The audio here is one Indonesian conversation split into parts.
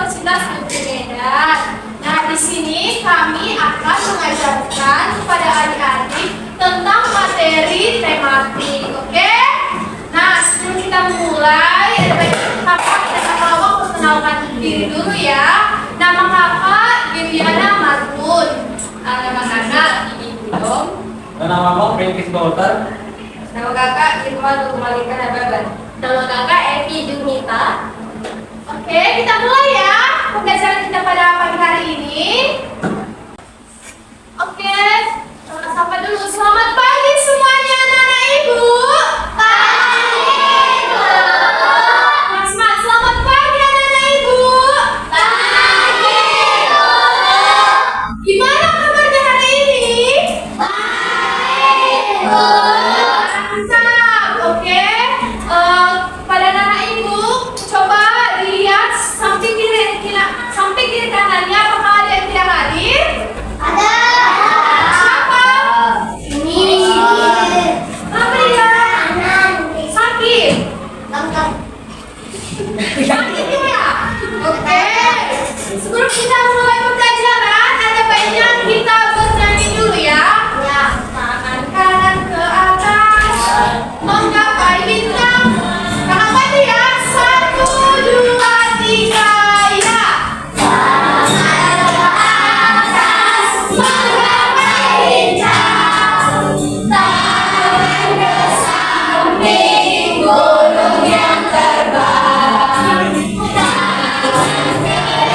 Universitas Negeri Medan. Nah, di sini kami akan mengajarkan kepada adik-adik tentang materi tematik, oke? Nah, sebelum kita mulai, ada baiknya kakak dan kakak perkenalkan diri dulu ya. Nama kakak Viviana Martun. Nama kakak Ibi Gulung. Nama abang Prinkis Bauter. Nama kakak Irwan Malika Nababan. Nama kakak Evi Junita. Oke, kita mulai ya pembelajaran kita pada pagi hari ini. Oke, sapa dulu. Selamat pagi semuanya, anak-anak ibu. Pagi, Bu. Mas, selamat pagi anak-anak ibu. Pagi, Bu. Gimana kabarnya hari ini? Baik, Bu. Mantap, oke. Pada anak ibu, coba dilihat samping kiri kanannya, apakah ada yang tidak hadir? Ada. Siapa? Ini. Apa dia? Sakit. Sakit ya? Oke. Sebelum kita mulai pembelajaran, ada baiknya kita bernyanyi dulu ya. Tangan kanan ke atas, menggapai bintang. Kakak bantu ya. 1, 2, 3, ya. Tangan ke atas, menggapai bintang. Tangan ke samping, burung yang terbang. Tangan ke depan,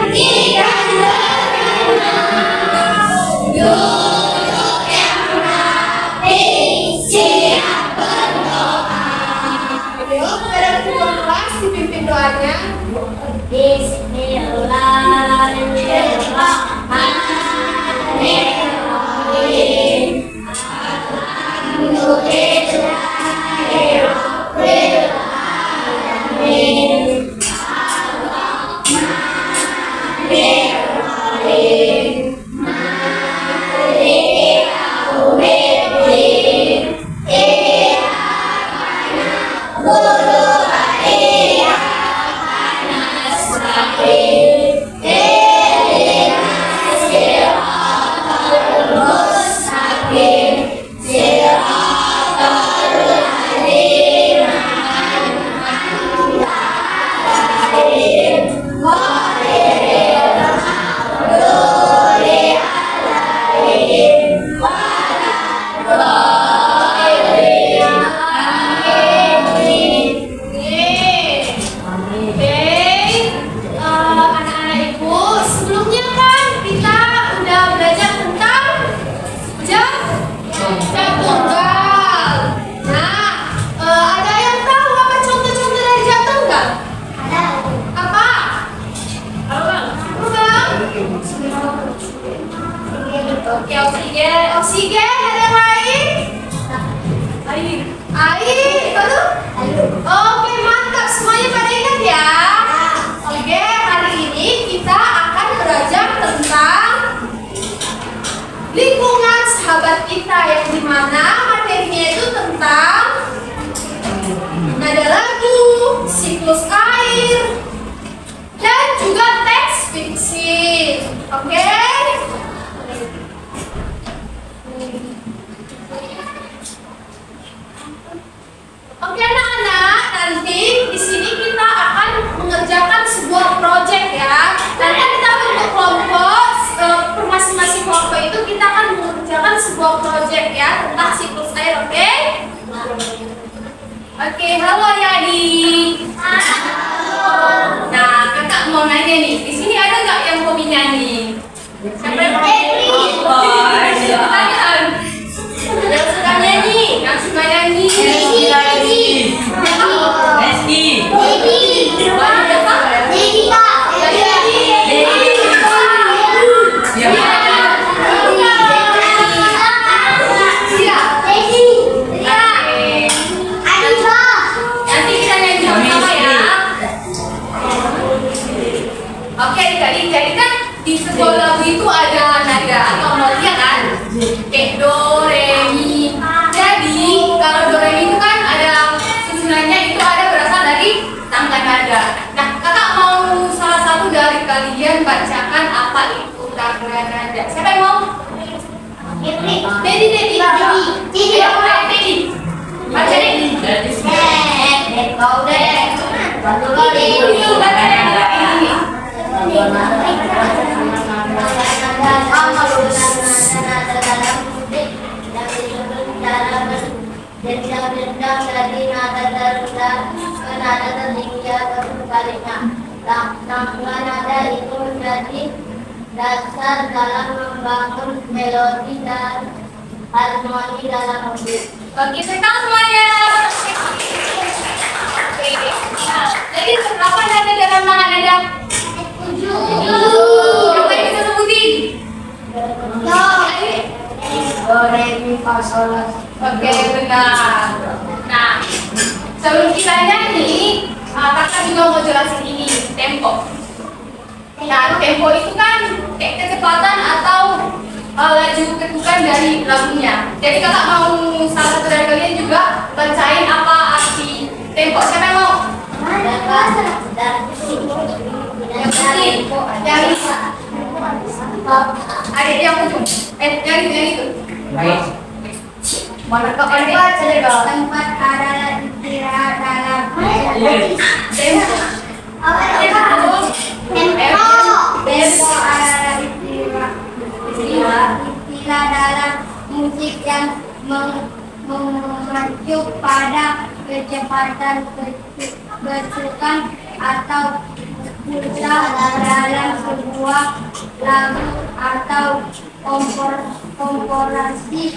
ikan berenang. Duduk yang rapi, siap berdoa. Yuk, kepada ketua kelas dipimpin doanya. Bismillahirrahmanirrahim. Alhamdulillahirrahmanirrahim. Ar-Rahmanirrahim. Maliki yaumiddin. Iyyaka na'budu wa iyyaka nasta'in. Ihdinas siratal mustaqim. Siratal ladzina an'amta 'alaihim ghairil maghdubi 'alaihim waladdallin. Amin. Oke, anak-anak ibu, sebelumnya kan kita udah belajar tentang jam tunggal. Nah, ada yang tahu apa contoh-contoh dari jam tunggal? Ada. Apa? Apa, Bang? Oke, oksigen, ada yang lain? Air, baru? Oke, mantap. Semuanya pada ingat ya? Oke, hari ini kita akan belajar tentang lingkungan sahabat kita, yang dimana materinya itu tentang nada lagu, siklus air, dan juga teks fiksi. Oke? Oke anak-anak, nanti di sini kita akan mengerjakan sebuah proyek ya. Nanti kita bentuk kelompok, per masing-masing kelompok itu kita akan mengerjakan sebuah proyek ya tentang siklus air, oke? Oke, halo adik-adik. Nah, kakak mau nanya nih, di sini ada nggak yang hobi nyanyi? Siapa yang yang suka nyanyi? Yang suka nyanyi? Nanti kita nyanyi sama ya. Oke, jadi kan di Dedi. Ayo mulai Dedi. Baca Dedi. Kau deh. Dendam dari nada terendah ke nada tertinggi atau sebaliknya. Nada itu menjadi dasar dalam membangun melodi dan harmoni dalam musik. Oke, sekarang semuanya. Jadi berapa nada dalam nada? 7. Siapa yang bisa sebutin? Do, re, mi, fa, sol, la. Oke, benar. Nah, sebelum kita nyanyi, kakak juga mau jelasin ini, tempo. Nah, tempo itu kan kecepatan atau laju ketukan dari lagunya. Jadi kakak mau salah satu dari kalian juga bacain apa arti tempo. Siapa yang mau? Yang bisa. Adik yang ujung. Yang itu. Baik. Mana kau tempat adalah istirahat dalam tempo. Tempo adalah istilah dalam musik yang mengacu pada kecepatan ketukan atau pulsa dalam sebuah lagu atau komposisi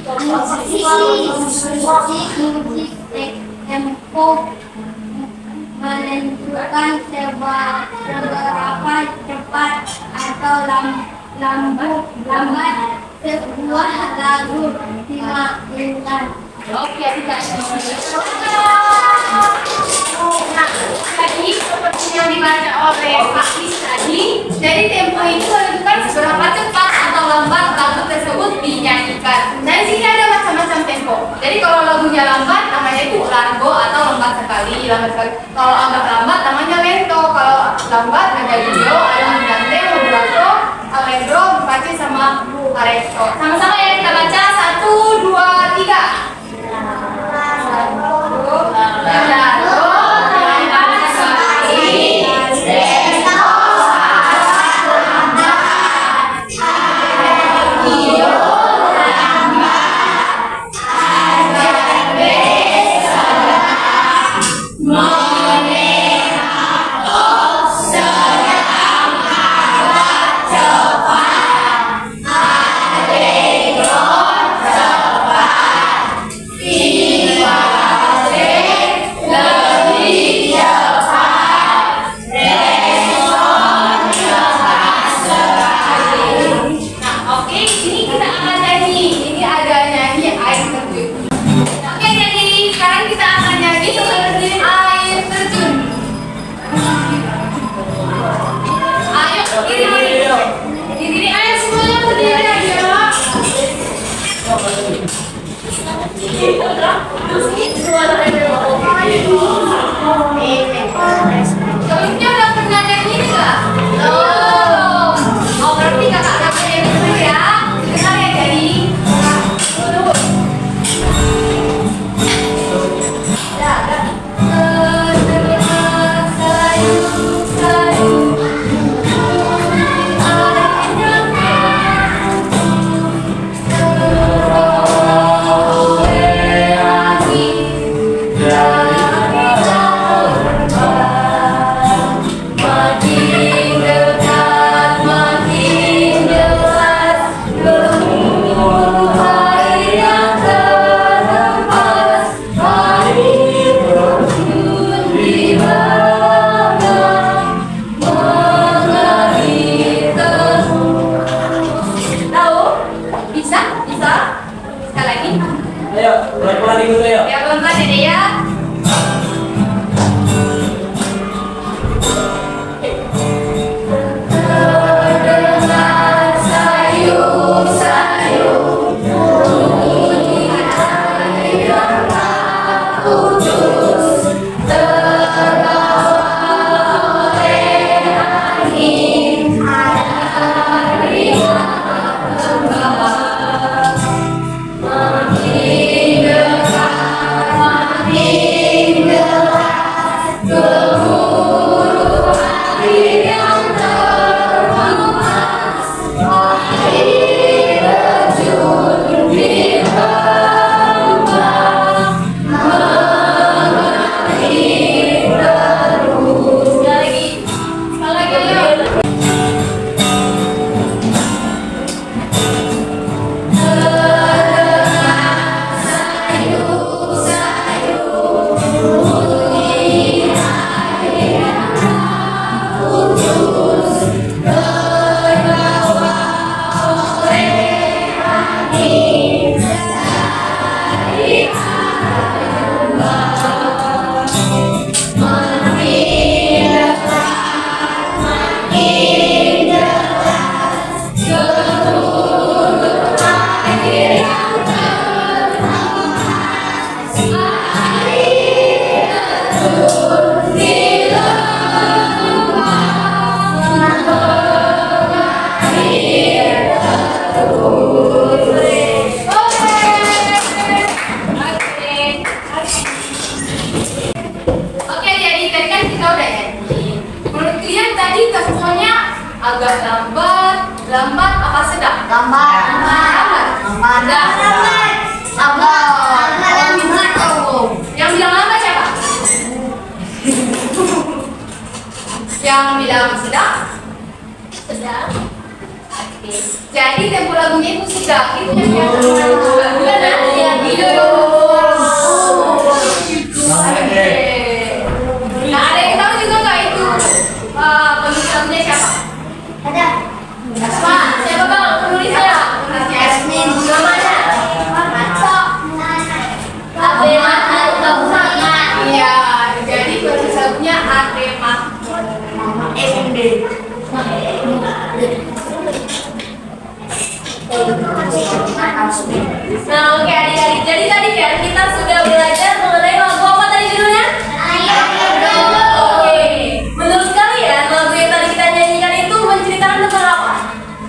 musik tempo menentukan seberapa cepat atau lambat sebuah lagu dimainkan. Oke, tidak. Nah, tadi seperti yang dibaca oleh Pak Is tadi, jadi tempo itu menentukan seberapa cepat atau lambat lagu tersebut dinyanyikan. Dan di sini ada macam-macam tempo. Jadi kalau lagunya lambat, namanya itu largo atau lambat sekali. Kalau agak lambat, namanya lento. Kalau lambat, ada video, ada andante, modulato, allegro, vivace sama arretto. Sama-sama ya kita baca 1, 2, 3. Oke, jadi tadi kan kita udah nyanyi. Menurut kalian tadi temponya agak lambat, apa sedang? Lambat. Yang bilang lambat siapa? Yang bilang sedang? Sedang. Oke. Jadi tempo lagunya itu sedang. Itu yang bukan yang Oke. Nah, ada yang tahu juga nggak itu penulis lagunya siapa? Ada. Pak, siapa bang penulisnya? Yasmin. Namanya? Iya, jadi penulis lagunya Ade Mahmud. SMD. Nah, oke adik-adik. Jadi tadi kan kita sudah belajar mengenai lagu apa tadi judulnya? Oke. Menurut kalian lagu yang tadi kita nyanyikan itu menceritakan tentang apa?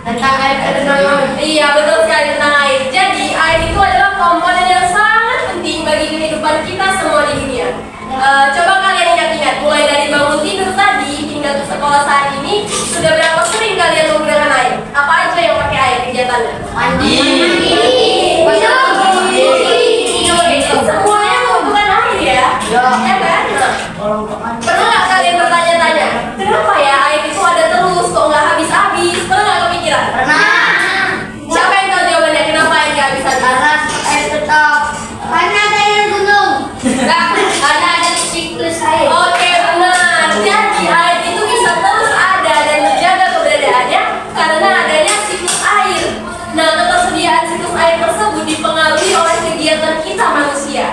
Tentang air ketenangan. Iya, betul sekali tentang air. Jadi air itu adalah komponen yang sangat penting bagi kehidupan kita semua di dunia. Coba kalian ingat-ingat, mulai dari bangun tidur tadi hingga ke sekolah saat ini, sudah berapa sering kalian menggunakan air? Apa aja yang pakai air kegiatannya? Mandi. Semuanya membutuhkan air ya? Ya kan? Nah, pernah nggak kalian bertanya-tanya, kenapa ya air itu ada terus, kok nggak habis-habis? Pernah nggak kepikiran? Siapa yang tahu jawabannya kenapa air nggak habis-habis? Karena air tetap. Karena ada air gunung. Nggak. Karena ada siklus air. Oke, benar. Jadi air itu bisa terus ada dan terjaga keberadaannya karena adanya siklus air. Nah, ketersediaan siklus air tersebut dipengaruhi oleh kegiatan kita manusia.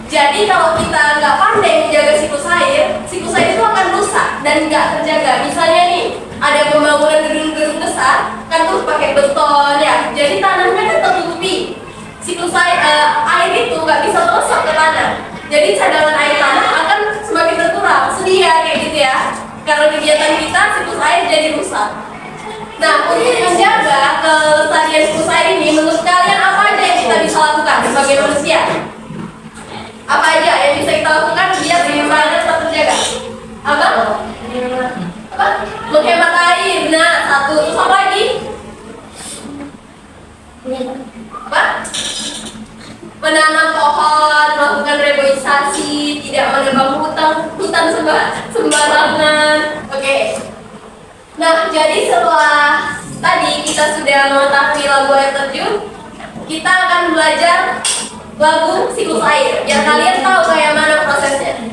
Jadi kalau kita nggak pandai menjaga siklus air itu akan rusak dan nggak terjaga. Misalnya nih, ada pembangunan gedung-gedung besar, kan tuh pakai beton ya. Jadi tanahnya kan tertutupi. Siklus air itu nggak bisa meresap ke tanah. Jadi cadangan air tanah akan semakin berkurang. Sedih ya kayak gitu ya. Karena kegiatan kita siklus air jadi rusak. Nah, untuk menjaga kelestarian siklus air ini, menurut kalian apa aja yang kita bisa lakukan sebagai manusia? Apa aja yang bisa kita lakukan biar siklus air tetap terjaga? Apa? Menghemat air. Nah, satu. Terus apa lagi? Apa? Menanam pohon, melakukan reboisasi, tidak menebang hutan sembarangan. Oke. Nah, jadi setelah tadi kita sudah mengetahui lagu air terjun, kita akan belajar lagu siklus air. Biar kalian tahu kayak mana prosesnya.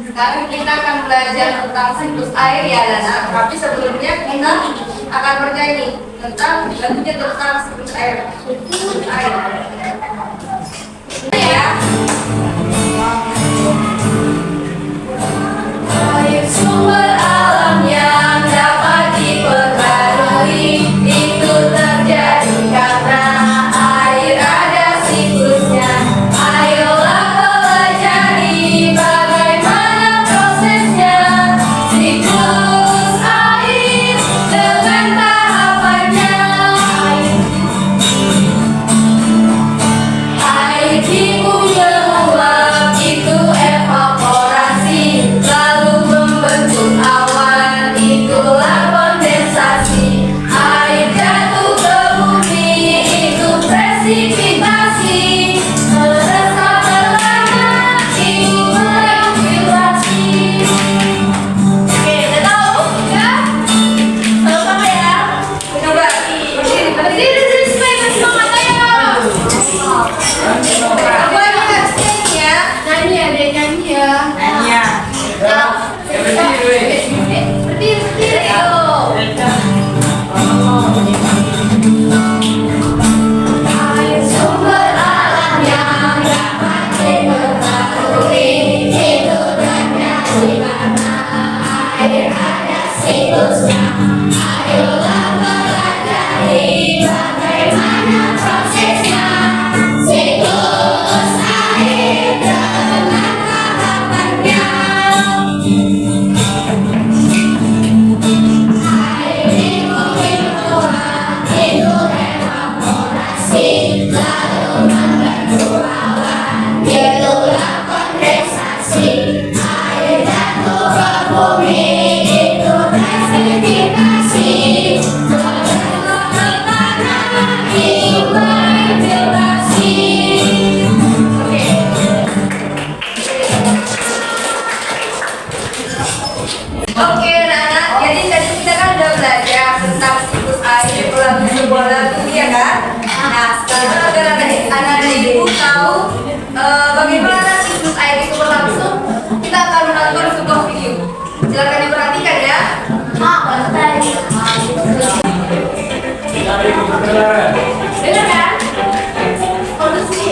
Sekarang kita akan belajar tentang siklus air ya, Dana. Tapi sebelumnya kita akan bernyanyi tentang lagunya tentang siklus air. Siklus air. Ya. Air sumber alam yang dapat diperbarui itu terjadi karena air ada siklusnya. Ayolah pelajari bagaimana prosesnya. Siklus air dengan tahapannya. saudara. Dengar kan? Kondisi.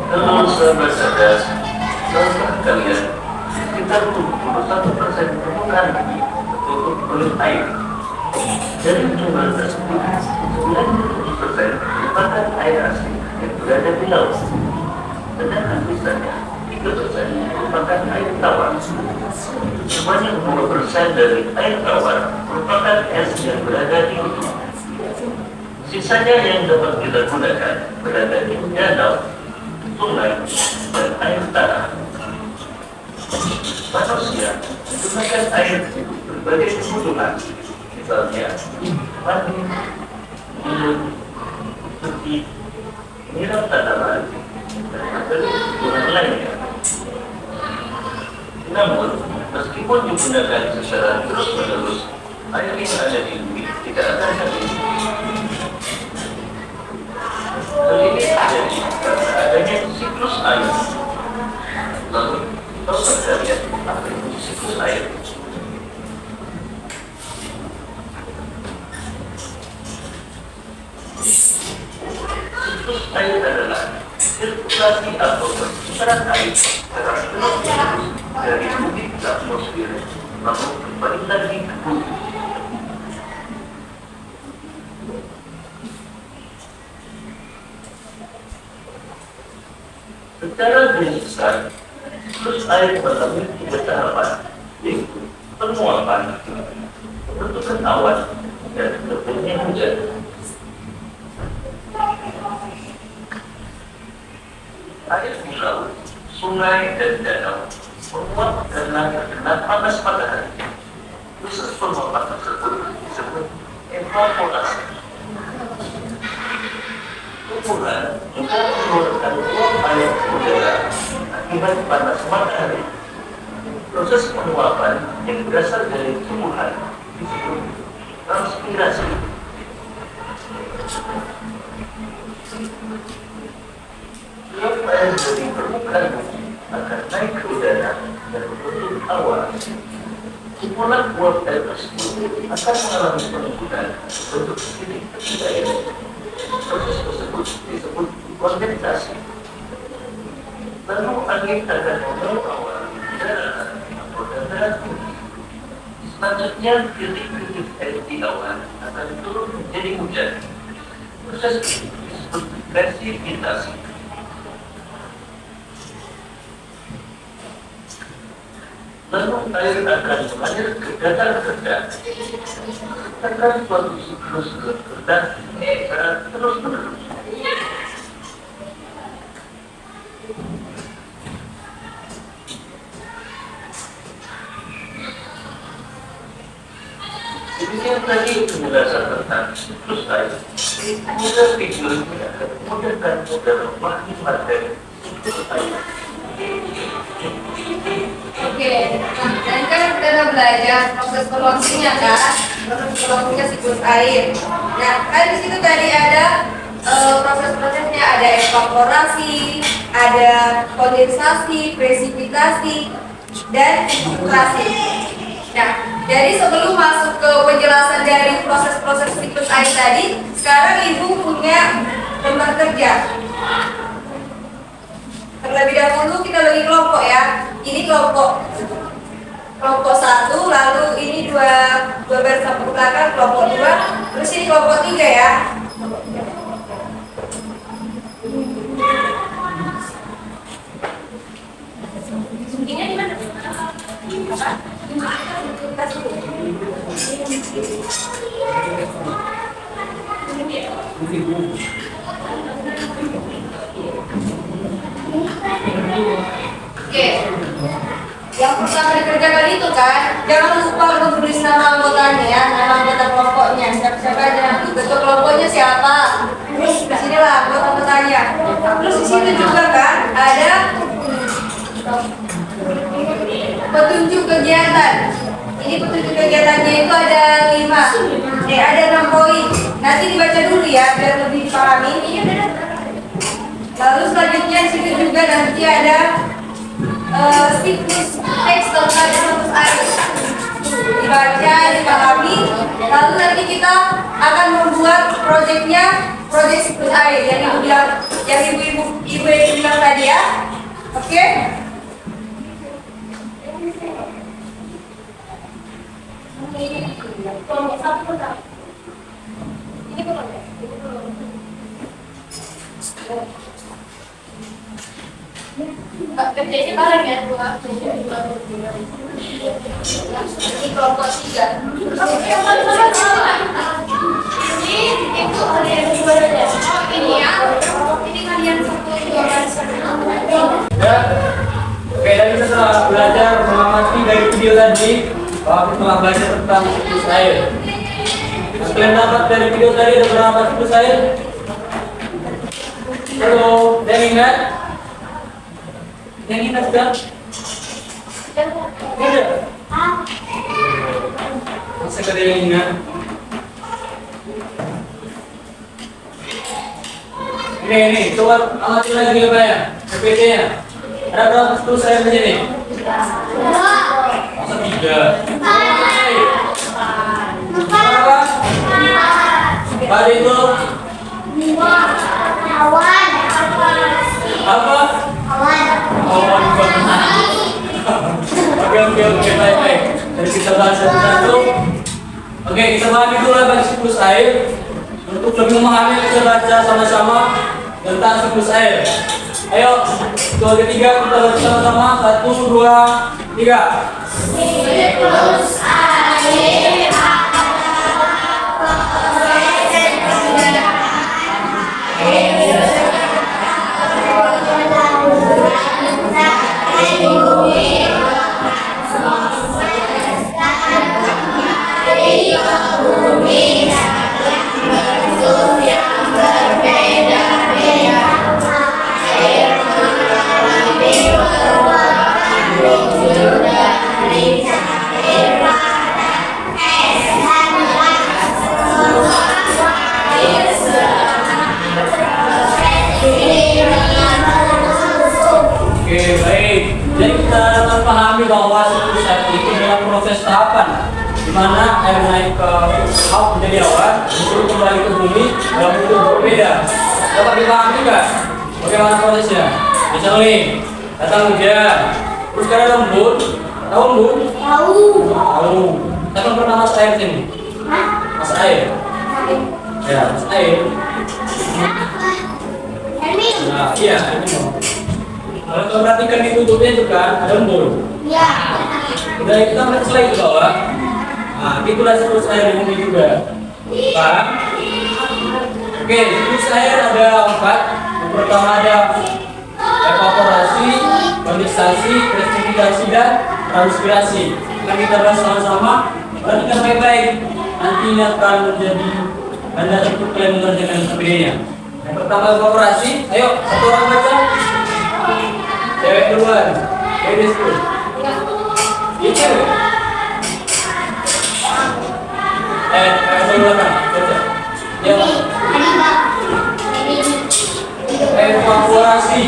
Kalau sahabat cerdas, sahabat kalian, sekitar 71% permukaan bumi tertutup oleh air. Dari jumlah tersebut, 97% merupakan air asli yang berada di laut. Sedangkan sisanya 3% merupakan air tawar. Sebanyak 2% dari air tawar merupakan es yang berada di gunung. Sisanya yang dapat kita gunakan berada di danau, sungai, dan air tanah. Manusia menggunakan air di berbagai kebutuhan, misalnya mandi, minum, cuci, menyiram tanaman, dan berbagai kebutuhan lainnya. Namun, meskipun digunakan secara terus-menerus, air yang ada di bumi tidak akan habis. Hal ini terjadi karena adanya siklus air. Lalu, tahu kalian apa itu siklus air? Siklus air adalah sirkulasi atau perputaran air secara terus-menerus dari bumi ke atmosfer, lalu kembali lagi ke bumi. Secara garis besar, siklus air melalui 3 tahapan, yaitu penguapan, pembentukan awan, dan turunnya hujan. Air di laut, sungai, dan danau menguap karena terkena panas matahari. Proses penguapan tersebut disebut evaporasi. Kumpulan juga mengeluarkan uap air ke udara akibat panas matahari. Proses penguapan yang berasal dari tumbuhan disebut transpirasi. Uap air dari permukaan bumi akan naik ke udara dan membentuk awan. Kumpulan uap air tersebut akan mengalami penumbukan bentuk titik kecil air. Proses tersebut disebut kondensasi. Lalu angin akan membawa awan udara atau dataran tinggi. Selanjutnya titik-titik air di awan akan turun menjadi hujan. Proses ini disebut presipitasi. Lalu air akan mengalir ke datar rendah. Akan suatu siklus rendah secara terus-menerus. Demikian tadi penjelasan tentang siklus air. Kemudian video ini akan memudahkan saudara memahami materi siklus air. Oke, dan kan kita udah belajar proses prolongsinya kan, proses prolongsinya siklus air. Nah, kan di situ tadi ada proses-prosesnya, ada evaporasi, ada kondensasi, presipitasi, dan infiltrasi. Nah, jadi sebelum masuk ke penjelasan dari proses-proses siklus air tadi, sekarang Ibu punya lembar kerja. Terlebih dahulu kita bagi kelompok ya. Ini kelompok 1, lalu ini dua baris ke belakang kelompok 2, terus ini kelompok 3 ya. Ini di mana? Oke. Yang pertama dikerjakan itu kan, jangan lupa menulis nama anggotanya ya, nama anggota kelompoknya. Siapa aja nanti ketua kelompoknya siapa. Terus di sinilah anggotanya. Terus di sini juga kan ada petunjuk kegiatan. Ini petunjuk kegiatannya itu ada 5. Ada 6 poin. Nanti dibaca dulu ya biar lebih dipahami. Lalu selanjutnya di situ juga nanti ada siklus teks tentang siklus air. Dibaca, dipahami, lalu nanti kita akan membuat proyek siklus air yang ibu bilang tadi ya. Oke? Ini belum ya? Kerjanya bareng ya, Ini kelompok 3. Ini itu kalian dua aja. Oh ini ya, ini kalian satu dua Ya. Oke, tadi kita telah belajar mengamati dari video tadi bahwa kita telah belajar tentang siklus air. Yang kalian dapat dari video tadi ada berapa siklus air? Halo, ada yang ingat? Yang ingat kan? Tidak. Masa ada yang ingat? Ini, coba amati lagi apa ya? PPT-nya. Ada berapa siklus air di sini? Masa 3? Berapa? Pada itu? Apa? Awan. Oke, baik. Jadi kita bahas satu-satu. Oke, kita pahami dulu tentang siklus air. Untuk lebih memahami, kita baca sama-sama tentang siklus air. Ayo, dua ketiga kita baca sama-sama. 1, 2, 3. siklus air. Oke, baik. Jadi kita dapat pahami bahwa siklus air itu adalah proses tahapan di mana air naik ke laut menjadi awan, lalu kembali ke bumi dalam bentuk berbeda. Dapat dipahami nggak? Bagaimana prosesnya? Misal nih, datang hujan, terus karena lembut, tahu lembut? Tahu. Siapa pernah mas air sini? Mas air? Ya, mas air. Nah, iya, ini mau. Kalau kita perhatikan di tutupnya itu kan ada embun. Udah kita periksa lagi ke bawah. Nah, itulah siklus air di bumi juga. Paham? Oke, siklus air ada 4. Yang pertama ada evaporasi, kondensasi, presipitasasi, dan transpirasi. Akan kita bahas sama-sama. Perhatikan baik-baik. Nanti ini akan menjadi anda untuk kalian mengerjakan videonya. Yang pertama evaporasi. Ayo, satu orang baca. Cewek duluan. Ladies first. Ini cewek. Duluan kan? Baca. Ya. Evaporasi.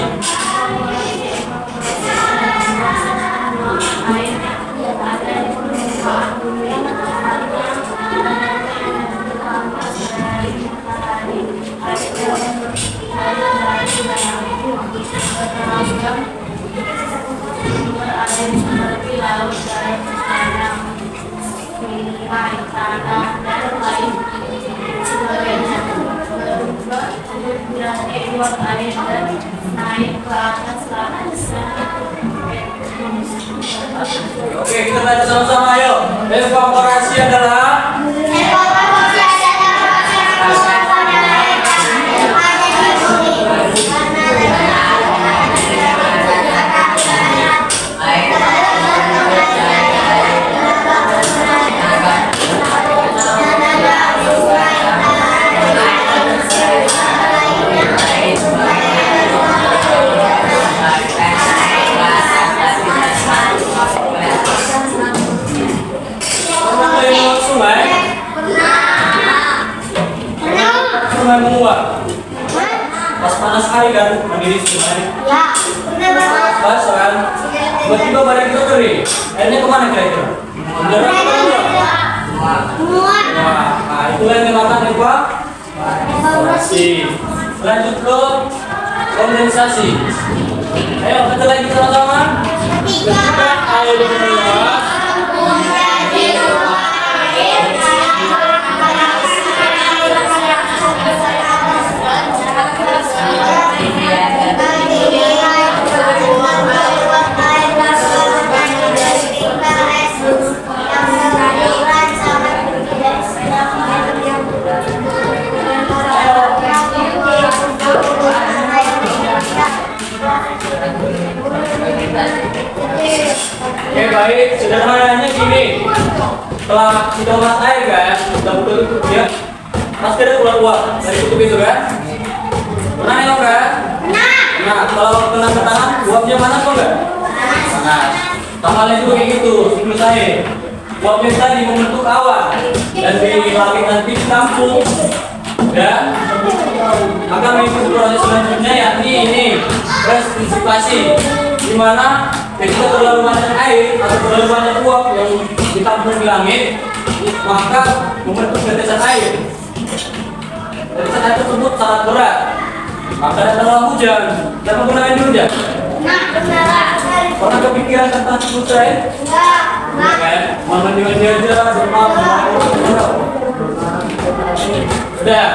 Oke, kita baca sama-sama ayo. Evaporasi adalah sungai menguap. Pas panas hari kan mendidih sungai. Pas kan? tiba-tiba badan kita kering. Airnya kemana kira-kira? Mendarat atau menguap? Nah, itulah yang dinamakan evaporasi. Lanjut ke kondensasi. Ayo baca lagi sama-sama. Ketika air meluap, oke baik, sederhananya gini. Setelah kita ulas air kan, kita buka tutup ya. Pasti ada keluar dari tutup itu kan? Pernah nengok kan? Nah, kalau kena ke tangan, uapnya mana kok enggak? Nah, sama lain juga kayak gitu, siklus air. Uapnya tadi membentuk awan dan di langit nanti ditampung dan maka mengikuti proses selanjutnya yakni ini precipitation, di mana ketika terlalu banyak air atau terlalu banyak uap yang ditampung di langit maka membentuk tetesan air. Tetesan air tersebut sangat berat, maka datanglah hujan. Siapa pernah main di hujan? Pernah kepikiran tentang siklus air? Enggak kan? Mau mandi-mandi aja, udah.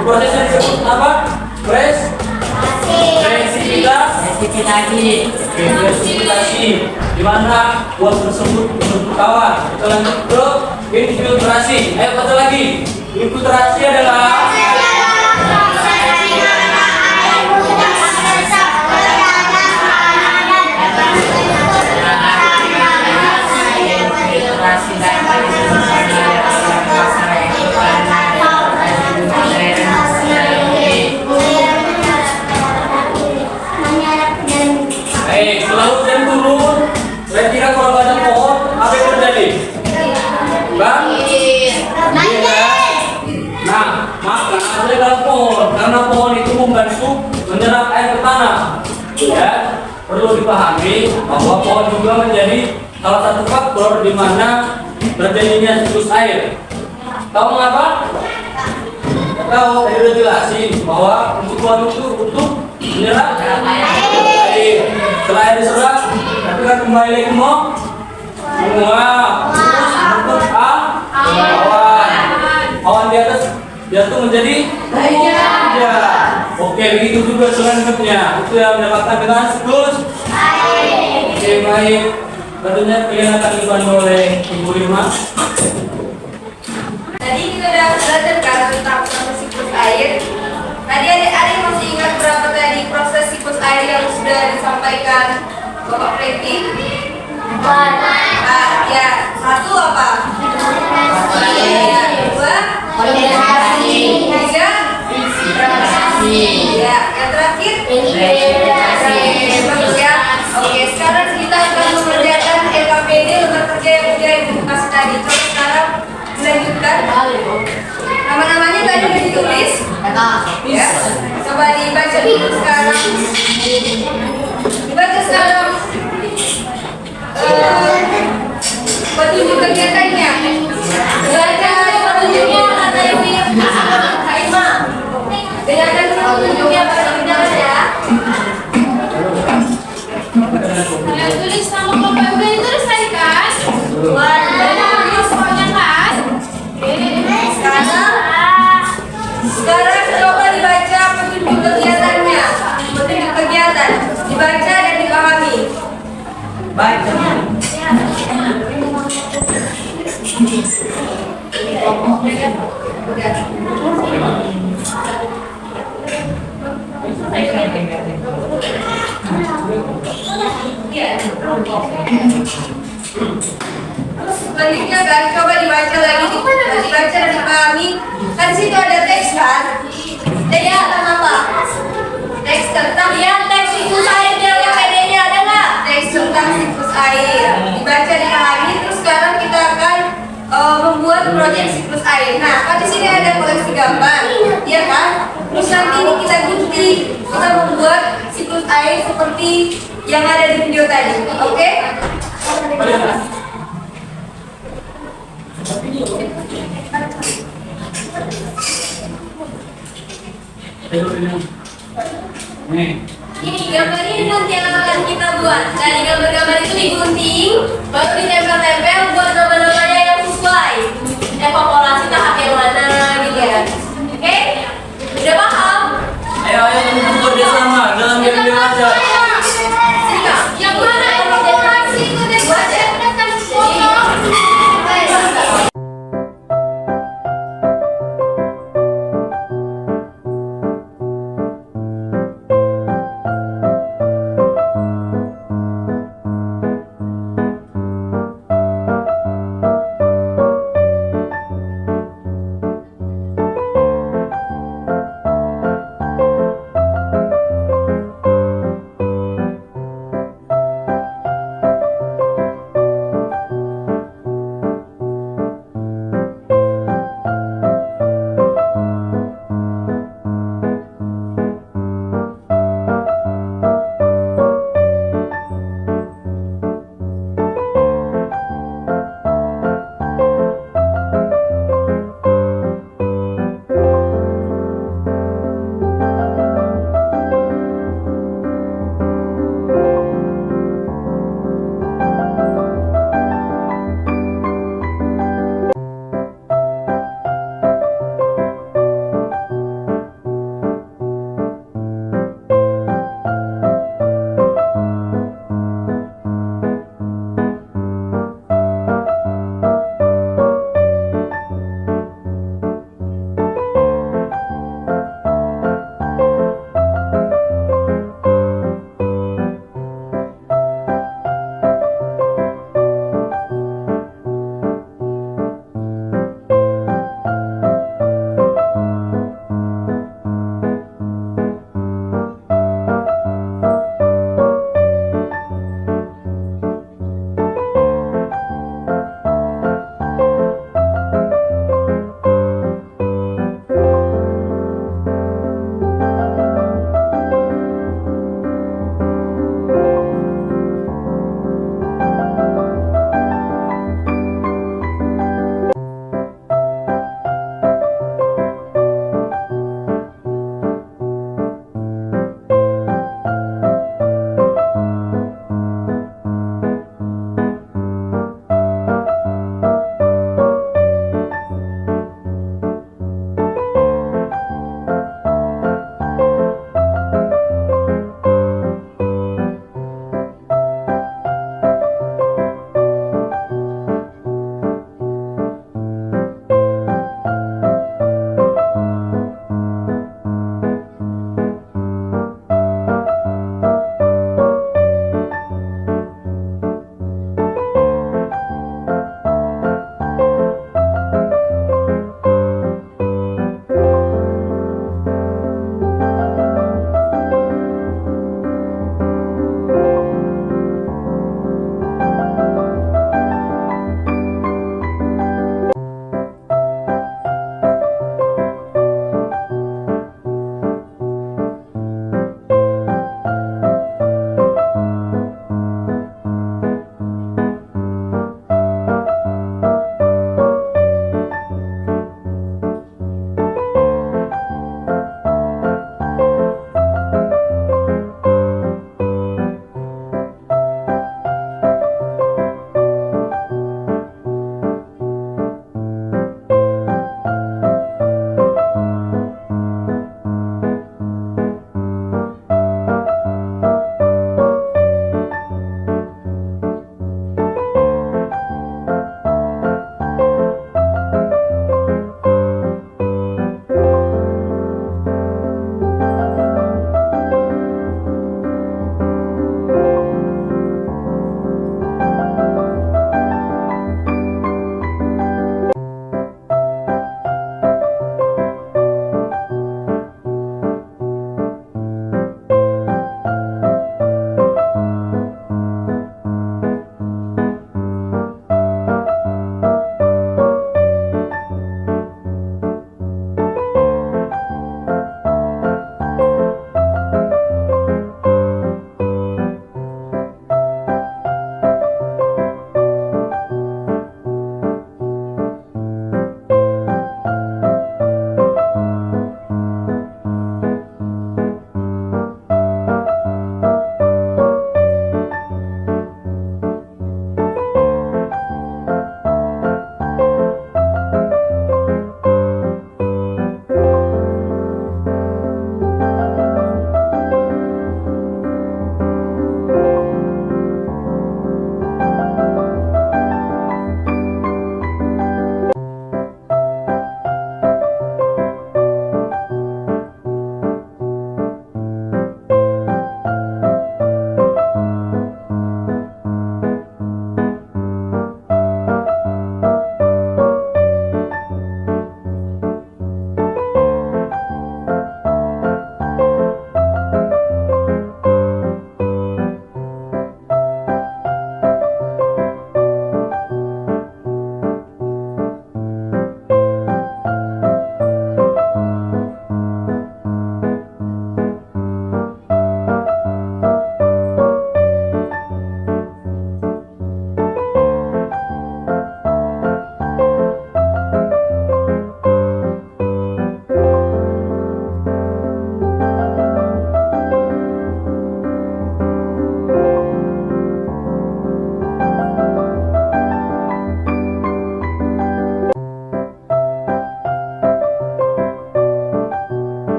Prosesnya disebut apa? Presipitasi, di mana uap tersebut berbentuk awan. Kita lanjut ke infiltrasi. Ayo baca lagi. Infiltrasi adalah setelah hujan turun, kira-kira kalau ada pohon, apa yang terjadi? Bang? Nah, maka ada dalam pohon, karena pohon itu membantu menyerap air ke tanah. Ya, perlu dipahami bahwa pohon juga menjadi salah satu faktor di mana terjadinya siklus air. Tahu mengapa? Tahu, saya sudah jelasin bahwa untuk pohon itu untuk menyerap air. Setelah air diserap, tapi kan kembali lagi mau menguap, terus bentuk awan. Awan di atas jatuh menjadi hujan. Oke, begitu juga selanjutnya. Itu yang mendapatkan dengan siklus air. Oke, baik. Tentunya kalian akan dibantu oleh Ibu Irma. Tadi kita udah belajar kan tentang proses siklus air. Tadi adik-adik masih ingat berapa tadi proses siklus air yang sudah disampaikan Bapak Preti? Ya, satu apa? Ya, dua, tiga, ya, yang terakhir? Bagus ya. Oke, sekarang kita akan mengerjakan LKPD lembar kerja yang sudah Ibu kasih tadi. Coba sekarang dilanjutkan. Nama-namanya tadi sudah ditulis. Ya. Coba dibaca dulu sekarang. Dibaca sekarang. Petunjuk kegiatannya. Baca petunjuknya kata Ibu. Kak Ima. Bedakan petunjuknya pada kegiatan ya. Kalian tulis nama kelompok udah ditulis tadi kan? Nama semuanya kan? Sekarang coba dibaca petunjuk kegiatannya. Petunjuk kegiatan dibaca dan dipahami. Baik. Selanjutnya kan coba dibaca lagi, dibaca dan dipahami. Kan di situ ada teks kan? Teks tentang apa? Teks tentang teks siklus air di LKPD-nya ada nggak? Teks tentang siklus air. Dibaca dipahami. Terus sekarang kita akan membuat proyek siklus air. Nah, kan di sini ada koleksi gambar, ya kan? Terus nanti ini kita gunting, kita membuat siklus air seperti yang ada di video tadi. Oke? Nih. Ini gambar ini nanti yang akan kita buat. Dari gambar-gambar itu digunting, baru ditempel-tempel buat nama-namanya yang sesuai. Evaluasi tahap yang mana gitu ya. Oke? Udah paham? Ayo teman-teman bekerja sama dalam video aja. Sini Kak. Yang mana evaluasi udah baca kan foto.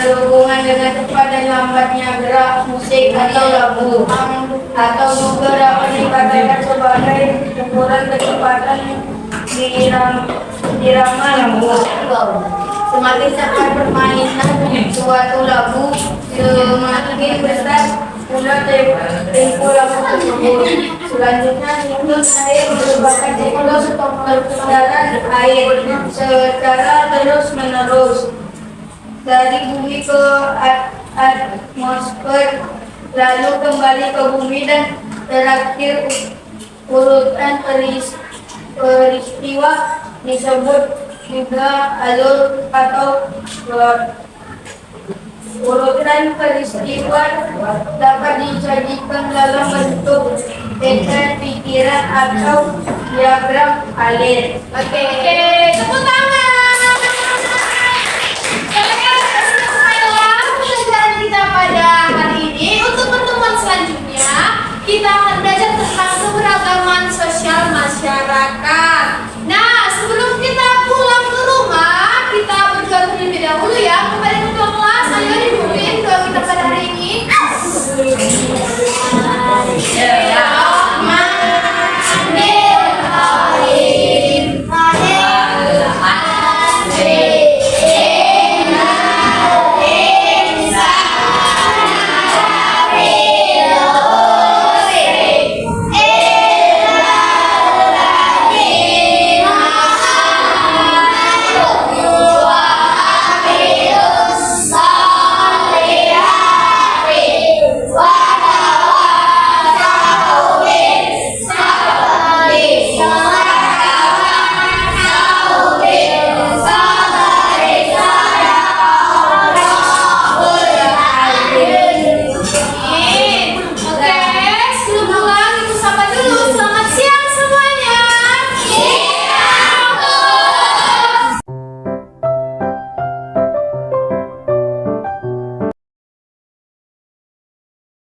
berhubungan dengan cepat dan lambatnya gerak musik atau lagu, atau beberapa dikatakan sebagai ukuran kecepatan irama lagu. Semakin cepat permainan suatu lagu, semakin besar pula tempo lagu tersebut. Selanjutnya, siklus air merupakan siklus perputaran air secara terus-menerus dari bumi ke atmosfer, lalu kembali ke bumi, dan terakhir urutan peristiwa disebut juga alur atau plot. Urutan peristiwa dapat disajikan dalam bentuk peta pikiran atau diagram alir. Oke, tepuk tangan. Pelajaran kita pada hari